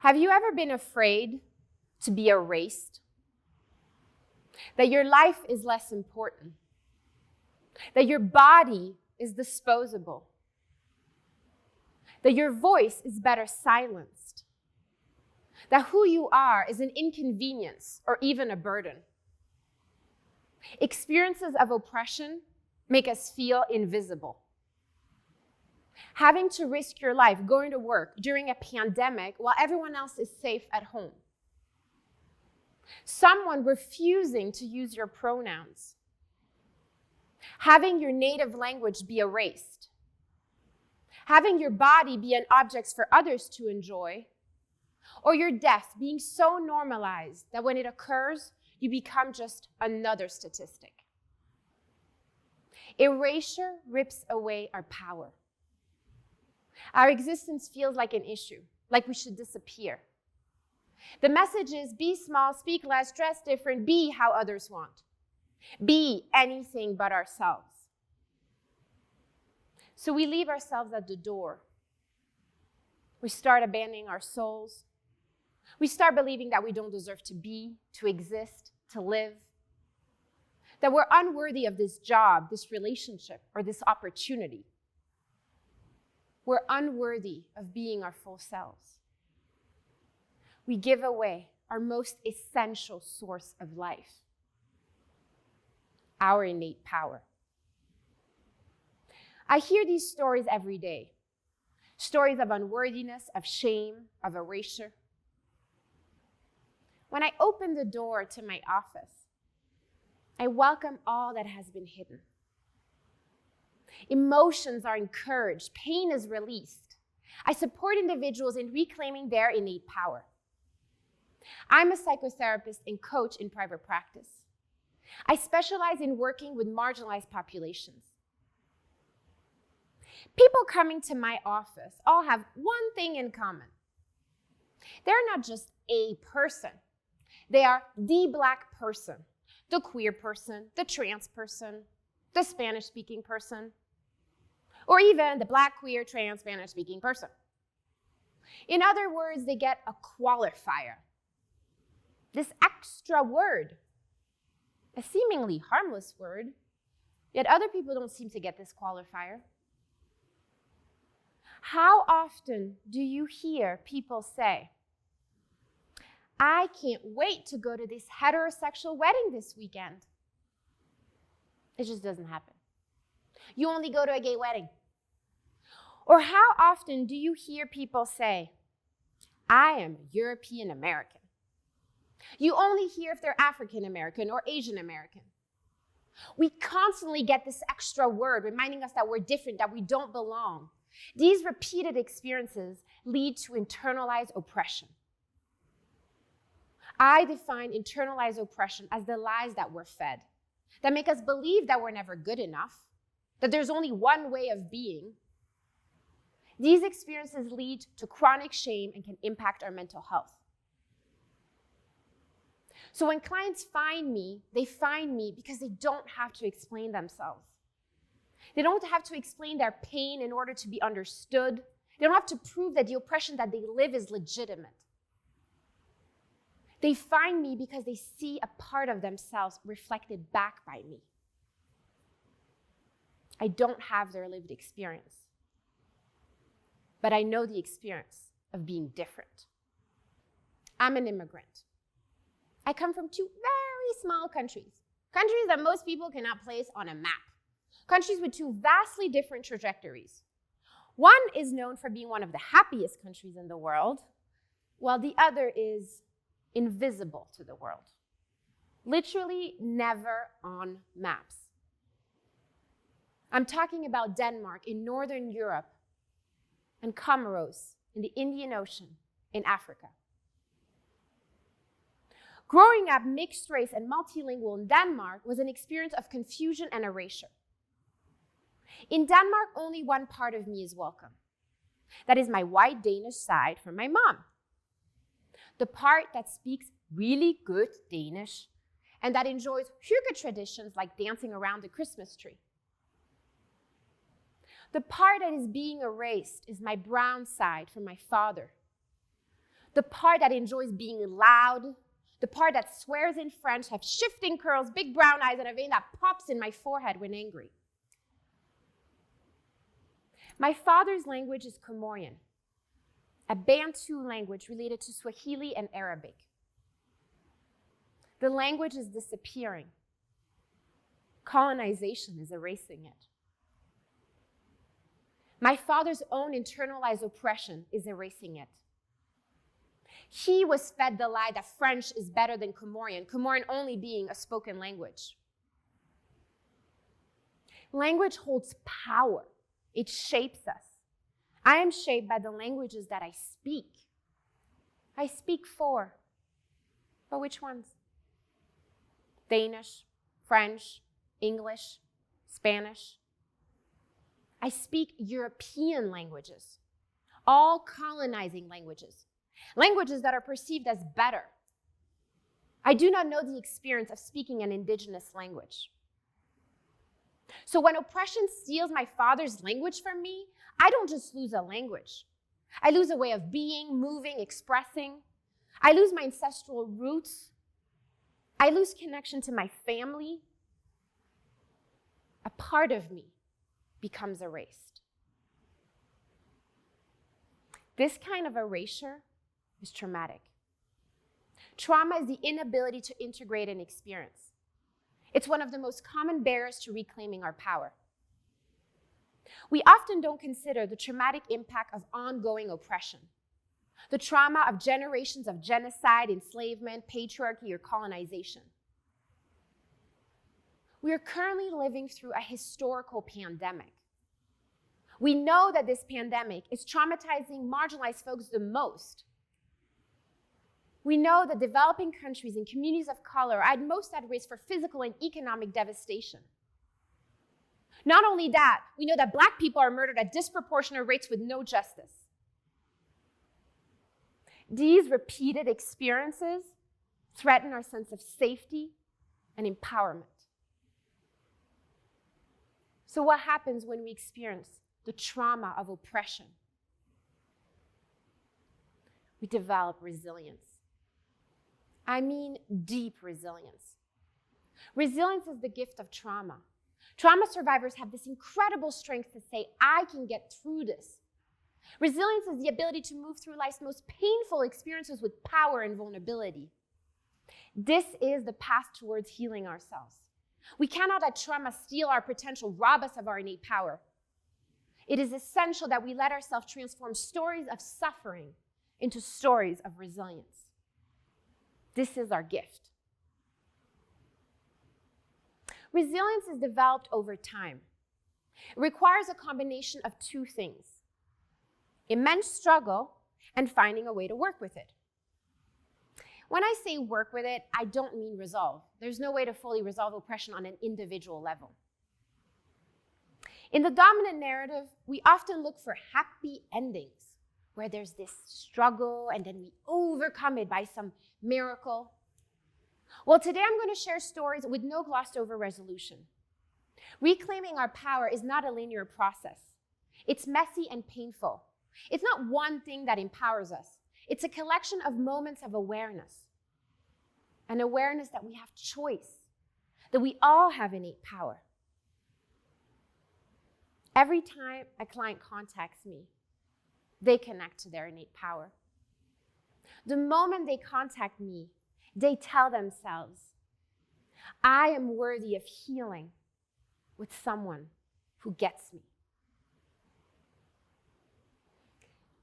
Have you ever been afraid to be erased? That your life is less important? That your body is disposable? That your voice is better silenced? That who you are is an inconvenience or even a burden? Experiences of oppression make us feel invisible. Having to risk your life going to work during a pandemic while everyone else is safe at home. Someone refusing to use your pronouns. Having your native language be erased. Having your body be an object for others to enjoy. Or your death being so normalized that when it occurs, you become just another statistic. Erasure rips away our power. Our existence feels like an issue, like we should disappear. The message is be small, speak less, dress different, be how others want. Be anything but ourselves. So we leave ourselves at the door. We start abandoning our souls. We start believing that we don't deserve to be, to exist, to live. That we're unworthy of this job, this relationship, or this opportunity. We're unworthy of being our full selves. We give away our most essential source of life, our innate power. I hear these stories every day. Stories of unworthiness, of shame, of erasure. When I open the door to my office, I welcome all that has been hidden. Emotions are encouraged, pain is released. I support individuals in reclaiming their innate power. I'm a psychotherapist and coach in private practice. I specialize in working with marginalized populations. People coming to my office all have one thing in common. They're not just a person. They are the Black person, the queer person, the trans person, the Spanish-speaking person, or even the Black, queer, trans, Spanish-speaking person. In other words, they get a qualifier. This extra word, a seemingly harmless word, yet other people don't seem to get this qualifier. How often do you hear people say, I can't wait to go to this heterosexual wedding this weekend? It just doesn't happen. You only go to a gay wedding. Or how often do you hear people say, I am a European American? You only hear if they're African American or Asian American. We constantly get this extra word reminding us that we're different, that we don't belong. These repeated experiences lead to internalized oppression. I define internalized oppression as the lies that we're fed, that make us believe that we're never good enough, that there's only one way of being. These experiences lead to chronic shame and can impact our mental health. So when clients find me, they find me because they don't have to explain themselves. They don't have to explain their pain in order to be understood. They don't have to prove that the oppression that they live is legitimate. They find me because they see a part of themselves reflected back by me. I don't have their lived experience, but I know the experience of being different. I'm an immigrant. I come from two very small countries that most people cannot place on a map, countries with two vastly different trajectories. One is known for being one of the happiest countries in the world, while the other is invisible to the world, literally never on maps. I'm talking about Denmark in Northern Europe and Comoros in the Indian Ocean in Africa. Growing up mixed race and multilingual in Denmark was an experience of confusion and erasure. In Denmark, only one part of me is welcome. That is my white Danish side from my mom. The part that speaks really good Danish and that enjoys hygge traditions like dancing around the Christmas tree. The part that is being erased is my brown side from my father. the part that enjoys being loud, the part that swears in French, have shifting curls, big brown eyes, and a vein that pops in my forehead when angry. My father's language is Comorian, a Bantu language related to Swahili and Arabic. The language is disappearing. Colonization is erasing it. My father's own internalized oppression is erasing it. He was fed the lie that French is better than Comorian, Comorian only being a spoken language. Language holds power. It shapes us. I am shaped by the languages that I speak. I speak 4. But which ones? Danish, French, English, Spanish. I speak European languages, all colonizing languages, languages that are perceived as better. I do not know the experience of speaking an indigenous language. So when oppression steals my father's language from me, I don't just lose a language. I lose a way of being, moving, expressing. I lose my ancestral roots. I lose connection to my family. A part of me becomes erased. This kind of erasure is traumatic. Trauma is the inability to integrate an experience. It's one of the most common barriers to reclaiming our power. We often don't consider the traumatic impact of ongoing oppression, the trauma of generations of genocide, enslavement, patriarchy, or colonization. We are currently living through a historical pandemic. We know that this pandemic is traumatizing marginalized folks the most. We know that developing countries and communities of color are most at risk for physical and economic devastation. Not only that, we know that Black people are murdered at disproportionate rates with no justice. These repeated experiences threaten our sense of safety and empowerment. So what happens when we experience the trauma of oppression? We develop resilience. I mean deep resilience. Resilience is the gift of trauma. Trauma survivors have this incredible strength to say, I can get through this. Resilience is the ability to move through life's most painful experiences with power and vulnerability. This is the path towards healing ourselves. We cannot let trauma steal our potential, rob us of our innate power. It is essential that we let ourselves transform stories of suffering into stories of resilience. This is our gift. Resilience is developed over time. It requires a combination of 2 things: immense struggle and finding a way to work with it. When I say work with it, I don't mean resolve. There's no way to fully resolve oppression on an individual level. In the dominant narrative, we often look for happy endings, where there's this struggle and then we overcome it by some miracle. Well, today I'm going to share stories with no glossed over resolution. Reclaiming our power is not a linear process. It's messy and painful. It's not one thing that empowers us. It's a collection of moments of awareness. An awareness that we have choice, that we all have innate power. Every time a client contacts me, they connect to their innate power. The moment they contact me, they tell themselves, I am worthy of healing with someone who gets me.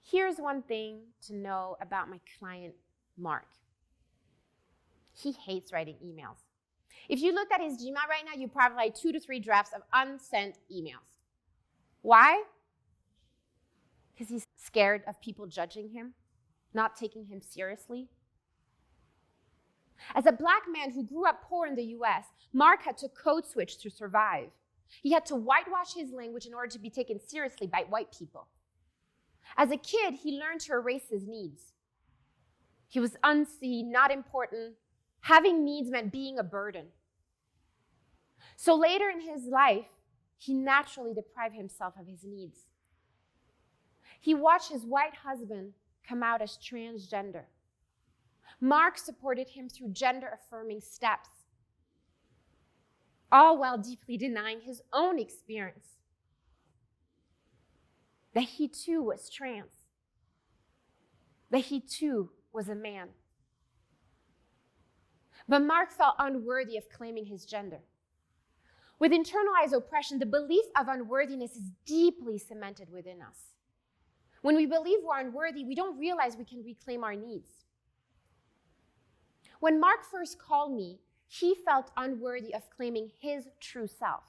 Here's one thing to know about my client, Mark. He hates writing emails. If you looked at his Gmail right now, you probably have 2 to 3 drafts of unsent emails. Why? Because he's scared of people judging him, not taking him seriously. As a Black man who grew up poor in the US, Mark had to code switch to survive. He had to whitewash his language in order to be taken seriously by white people. As a kid, he learned to erase his needs. He was unseen, not important. Having needs meant being a burden. So later in his life, he naturally deprived himself of his needs. He watched his white husband come out as transgender. Mark supported him through gender-affirming steps, all while deeply denying his own experience, that he too was trans, that he too was a man. But Mark felt unworthy of claiming his gender. With internalized oppression, the belief of unworthiness is deeply cemented within us. When we believe we're unworthy, we don't realize we can reclaim our needs. When Mark first called me, he felt unworthy of claiming his true self.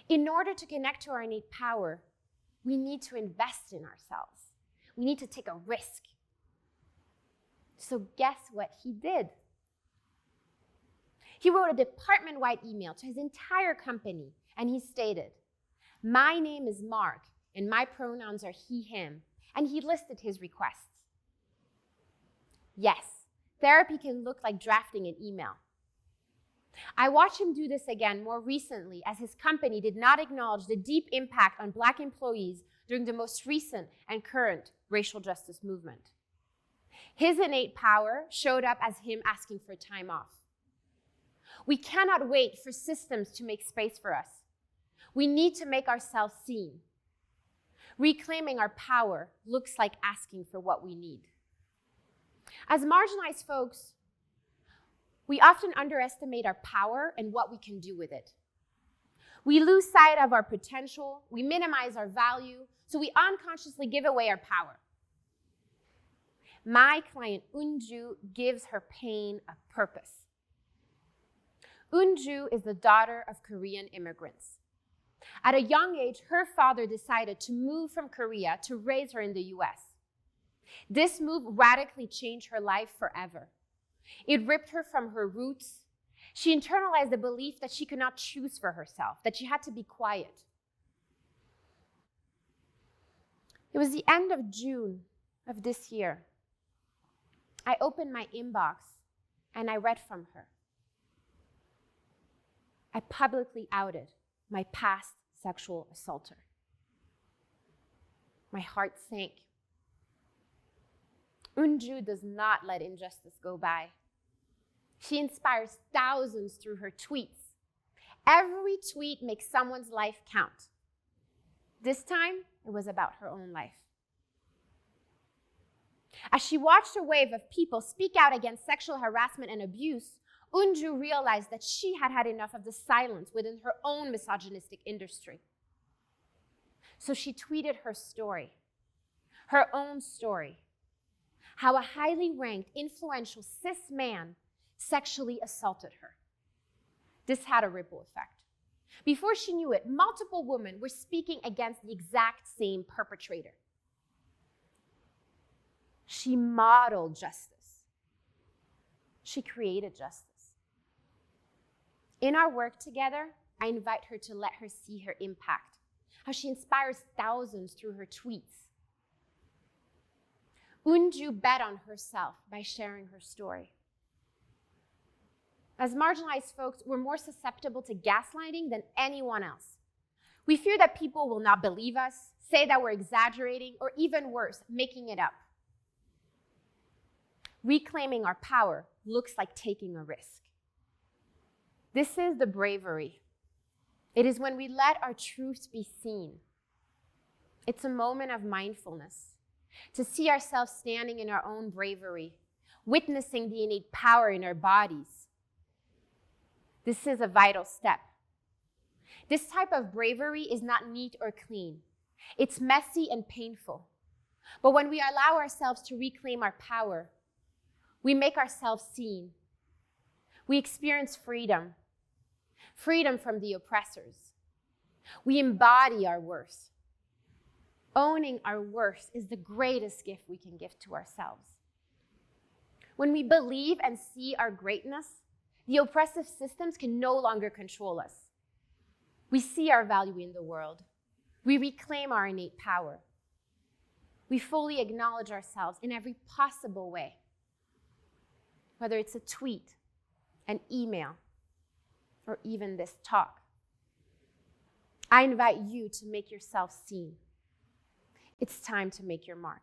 In order to connect to our innate power, we need to invest in ourselves. We need to take a risk. So guess what he did? He wrote a department-wide email to his entire company, and he stated, "My name is Mark, and my pronouns are he, him," and he listed his requests. Yes, therapy can look like drafting an email. I watched him do this again more recently as his company did not acknowledge the deep impact on Black employees during the most recent and current racial justice movement. His innate power showed up as him asking for time off. We cannot wait for systems to make space for us. We need to make ourselves seen. Reclaiming our power looks like asking for what we need. As marginalized folks, we often underestimate our power and what we can do with it. We lose sight of our potential, we minimize our value, so we unconsciously give away our power. My client, Unju, gives her pain a purpose. Unju is the daughter of Korean immigrants. At a young age, her father decided to move from Korea to raise her in the US. This move radically changed her life forever. It ripped her from her roots. She internalized the belief that she could not choose for herself, that she had to be quiet. It was the end of June of this year. I opened my inbox and I read from her. I publicly outed my past sexual assaulter. My heart sank. Unju does not let injustice go by. She inspires thousands through her tweets. Every tweet makes someone's life count. This time, it was about her own life. As she watched a wave of people speak out against sexual harassment and abuse, Unju realized that she had had enough of the silence within her own misogynistic industry. So she tweeted her story, her own story, how a highly ranked, influential cis man sexually assaulted her. This had a ripple effect. Before she knew it, multiple women were speaking against the exact same perpetrator. She modeled justice. She created justice. In our work together, I invite her to let her see her impact, how she inspires thousands through her tweets. Unju bet on herself by sharing her story. As marginalized folks, we're more susceptible to gaslighting than anyone else. We fear that people will not believe us, say that we're exaggerating, or even worse, making it up. Reclaiming our power looks like taking a risk. This is the bravery. It is when we let our truth be seen. It's a moment of mindfulness, to see ourselves standing in our own bravery, witnessing the innate power in our bodies. This is a vital step. This type of bravery is not neat or clean. It's messy and painful. But when we allow ourselves to reclaim our power, we make ourselves seen. We experience freedom, freedom from the oppressors. We embody our worth. Owning our worth is the greatest gift we can give to ourselves. When we believe and see our greatness, the oppressive systems can no longer control us. We see our value in the world. We reclaim our innate power. We fully acknowledge ourselves in every possible way, whether it's a tweet, an email, or even this talk. I invite you to make yourself seen. It's time to make your mark.